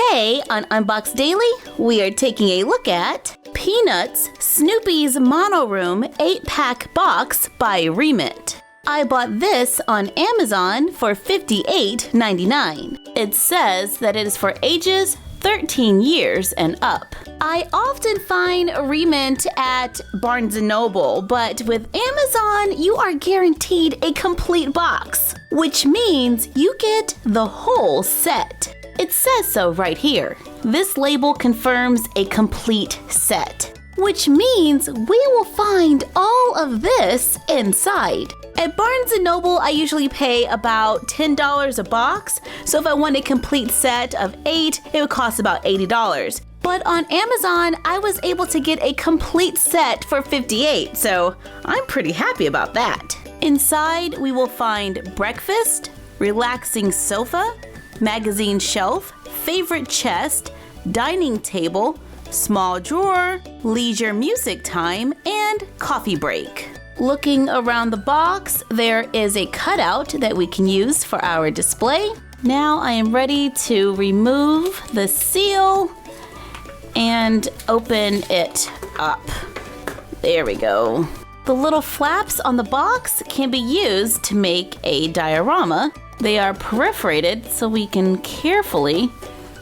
Today on Unbox Daily, we are taking a look at Peanuts Snoopy's Mono-Room 8-pack box by Re-Ment. I bought this on Amazon for $58.99. It says that it is for ages 13 years and up. I often find Re-Ment at Barnes & Noble, but with Amazon, you are guaranteed a complete box, which means you get the whole set. It says so right here. This label confirms a complete set, which means we will find all of this inside. At Barnes & Noble, I usually pay about $10 a box, so if I want a complete set of 8, it would cost about $80. But on Amazon, I was able to get a complete set for $58, so I'm pretty happy about that. Inside, we will find breakfast, relaxing sofa, magazine shelf, favorite chest, dining table, small drawer, leisure music time, and coffee break. Looking around the box, there is a cutout that we can use for our display. Now I am ready to remove the seal and open it up. There we go. The little flaps on the box can be used to make a diorama. They are perforated so we can carefully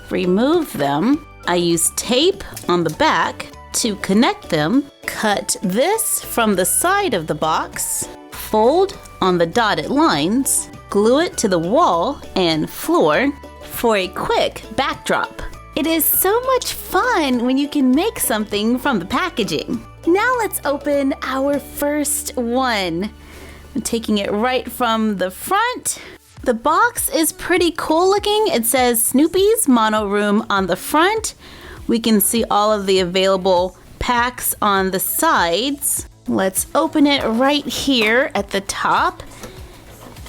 remove them. I use tape on the back to connect them. Cut this from the side of the box, fold on the dotted lines, glue it to the wall and floor for a quick backdrop. It is so much fun when you can make something from the packaging. Now let's open our first one. I'm taking it right from the front. The box is pretty cool looking. It says Snoopy's Mono-Room on the front. We can see all of the available packs on the sides. Let's open it right here at the top.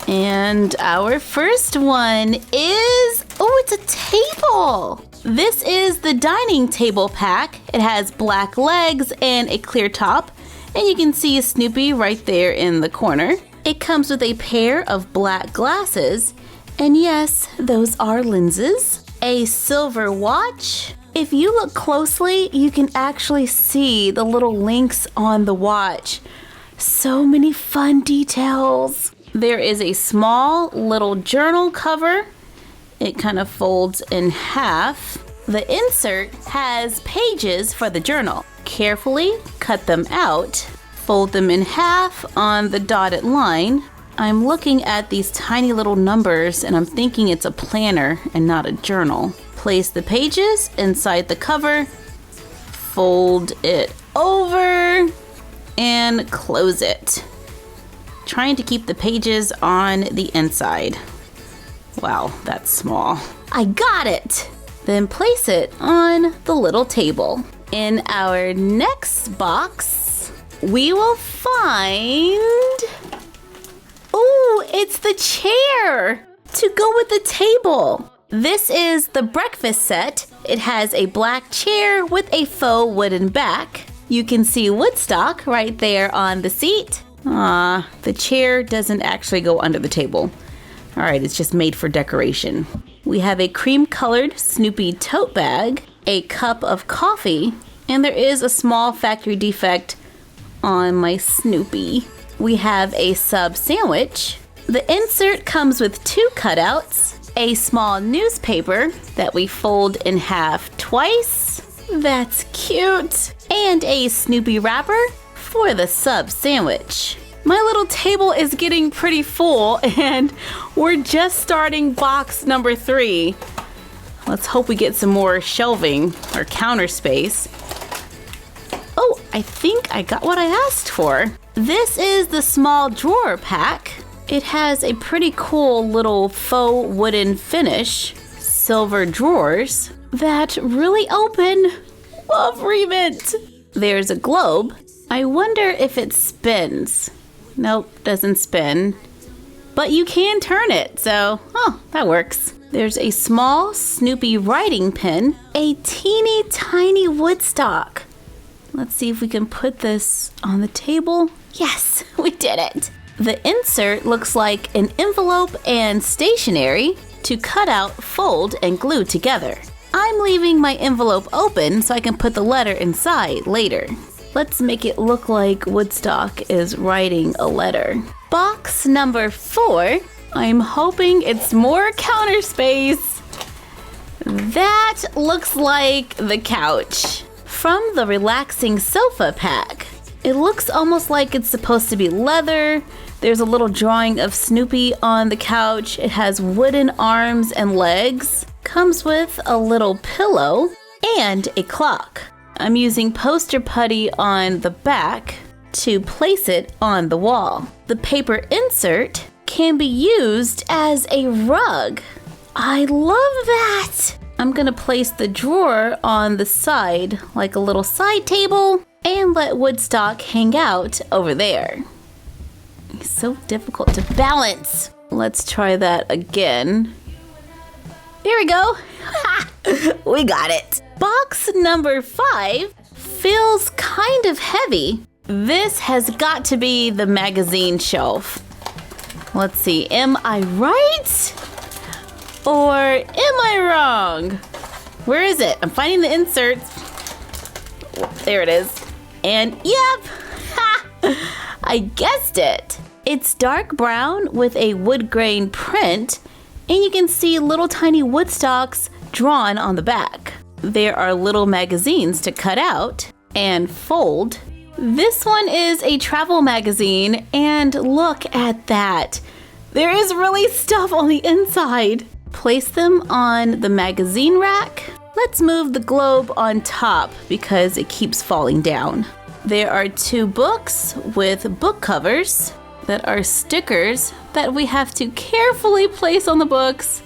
And our first one is, oh, it's a table. This is the dining table pack. It has black legs and a clear top. And you can see Snoopy right there in the corner. It comes with a pair of black glasses. And yes, those are lenses. A silver watch. If you look closely, you can actually see the little links on the watch. So many fun details. There is a small little journal cover. It kind of folds in half. The insert has pages for the journal. Carefully cut them out. Fold them in half on the dotted line. I'm looking at these tiny little numbers and I'm thinking it's a planner and not a journal. Place the pages inside the cover, fold it over, and close it. Trying to keep the pages on the inside. Wow, that's small. I got it! Then place it on the little table. In our next box, we will find... Ooh, it's the chair to go with the table. This is the breakfast set. It has a black chair with a faux wooden back. You can see Woodstock right there on the seat. The chair doesn't actually go under the table. All right, it's just made for decoration. We have a cream-colored Snoopy tote bag, a cup of coffee, and there is a small factory defect on my Snoopy. We have a sub sandwich. The insert comes with 2 cutouts, a small newspaper that we fold in half twice. That's cute. And a Snoopy wrapper for the sub sandwich. My little table is getting pretty full and we're just starting box number 3. Let's hope we get some more shelving or counter space. Oh, I think I got what I asked for. This is the small drawer pack. It has a pretty cool little faux wooden finish. Silver drawers that really open. Love Re-Ment. There's a globe. I wonder if it spins. Nope, doesn't spin. But you can turn it, so, oh, that works. There's a small Snoopy writing pen, a teeny tiny Woodstock. Let's see if we can put this on the table. Yes, we did it. The insert looks like an envelope and stationery to cut out, fold, and glue together. I'm leaving my envelope open so I can put the letter inside later. Let's make it look like Woodstock is writing a letter. Box number 4. I'm hoping it's more counter space. That looks like the couch from the relaxing sofa pack. It looks almost like it's supposed to be leather. There's a little drawing of Snoopy on the couch. It has wooden arms and legs. Comes with a little pillow and a clock. I'm using poster putty on the back to place it on the wall. The paper insert can be used as a rug. I love that! I'm gonna place the drawer on the side like a little side table and let Woodstock hang out over there. It's so difficult to balance. Let's try that again. There we go. We got it. Box number 5 feels kind of heavy. This has got to be the magazine shelf. Let's see, am I right? Or am I wrong? Where is it? I'm finding the inserts. There it is. And yep, I guessed it. It's dark brown with a wood grain print, and you can see little tiny Woodstocks drawn on the back. There are little magazines to cut out and fold. This one is a travel magazine, and look at that. There is really stuff on the inside. Place them on the magazine rack. Let's move the globe on top because it keeps falling down. There are 2 books with book covers that are stickers that we have to carefully place on the books.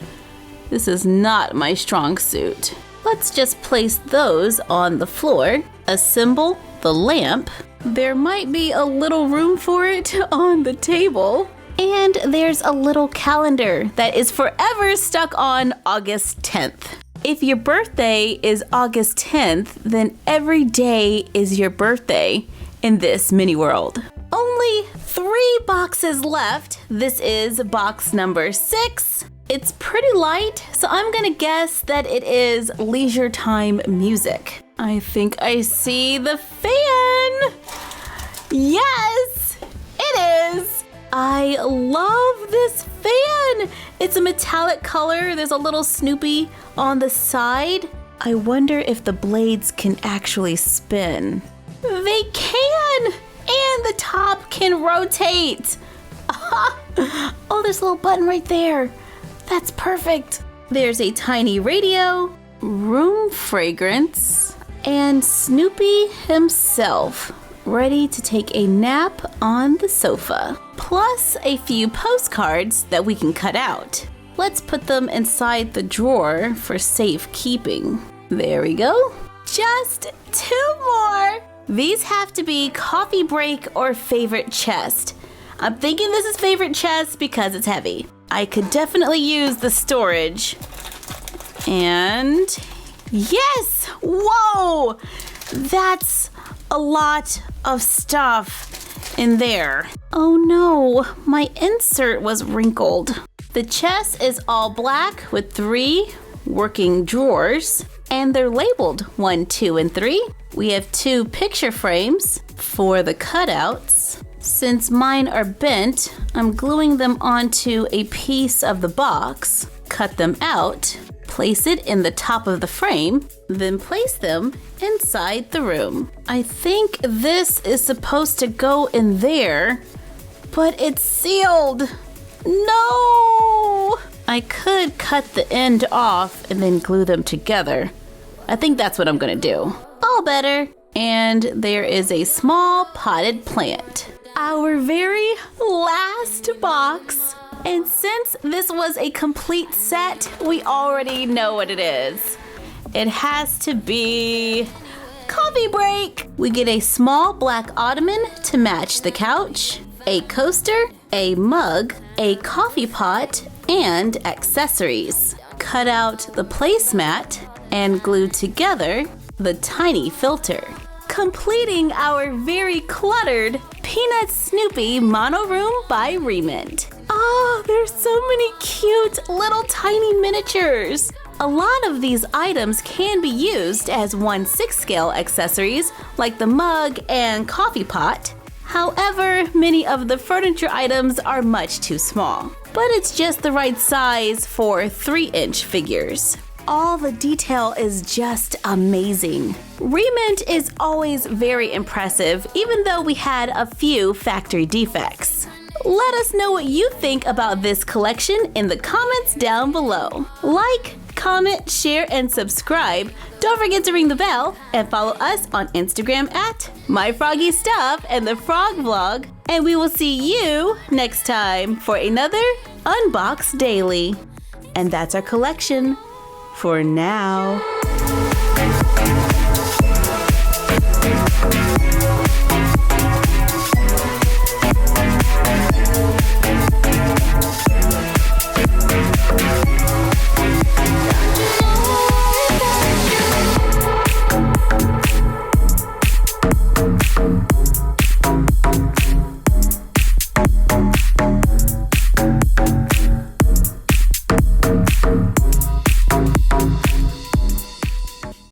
This is not my strong suit. Let's just place those on the floor. Assemble the lamp. There might be a little room for it on the table. And there's a little calendar that is forever stuck on August 10th. If your birthday is August 10th, then every day is your birthday in this mini world. Only 3 boxes left. This is box number 6. It's pretty light, so I'm gonna guess that it is leisure time music. I think I see the fan. Yes, it is. I love this fan. It's a metallic color. There's a little Snoopy on the side. I wonder if the blades can actually spin. They can, and the top can rotate. Oh, there's a little button right there. That's perfect. There's a tiny radio, room fragrance, and Snoopy himself ready to take a nap on the sofa, plus a few postcards that we can cut out. Let's put them inside the drawer for safekeeping. There we go. Just 2 more. These have to be coffee break or favorite chest. I'm thinking this is favorite chest because it's heavy. I could definitely use the storage. And yes! Whoa! That's a lot of stuff in there. Oh no, my insert was wrinkled. The chest is all black with 3 working drawers, and they're labeled 1, 2, and 3. We have 2 picture frames for the cutouts. Since mine are bent, I'm gluing them onto a piece of the box, cut them out, place it in the top of the frame, then place them inside the room. I think this is supposed to go in there, but it's sealed. No! I could cut the end off and then glue them together. I think that's what I'm gonna do. All better. And there is a small potted plant. Our very last box. And since this was a complete set, we already know what it is. It has to be coffee break. We get a small black ottoman to match the couch, a coaster, a mug, a coffee pot, and accessories. Cut out the placemat and glue together the tiny filter. Completing our very cluttered Peanut Snoopy Mono Room by Re-Ment. Oh, there's so many cute little tiny miniatures. A lot of these items can be used as 1/6 scale accessories, like the mug and coffee pot. However, many of the furniture items are much too small, but it's just the right size for 3-inch figures. All the detail is just amazing. Re-Ment is always very impressive, even though we had a few factory defects. Let us know what you think about this collection in the comments down below. Like, comment, share, and subscribe. Don't forget to ring the bell and follow us on Instagram at MyFroggyStuff and the Frog Vlog. And we will see you next time for another Unbox Daily. And that's our collection for now.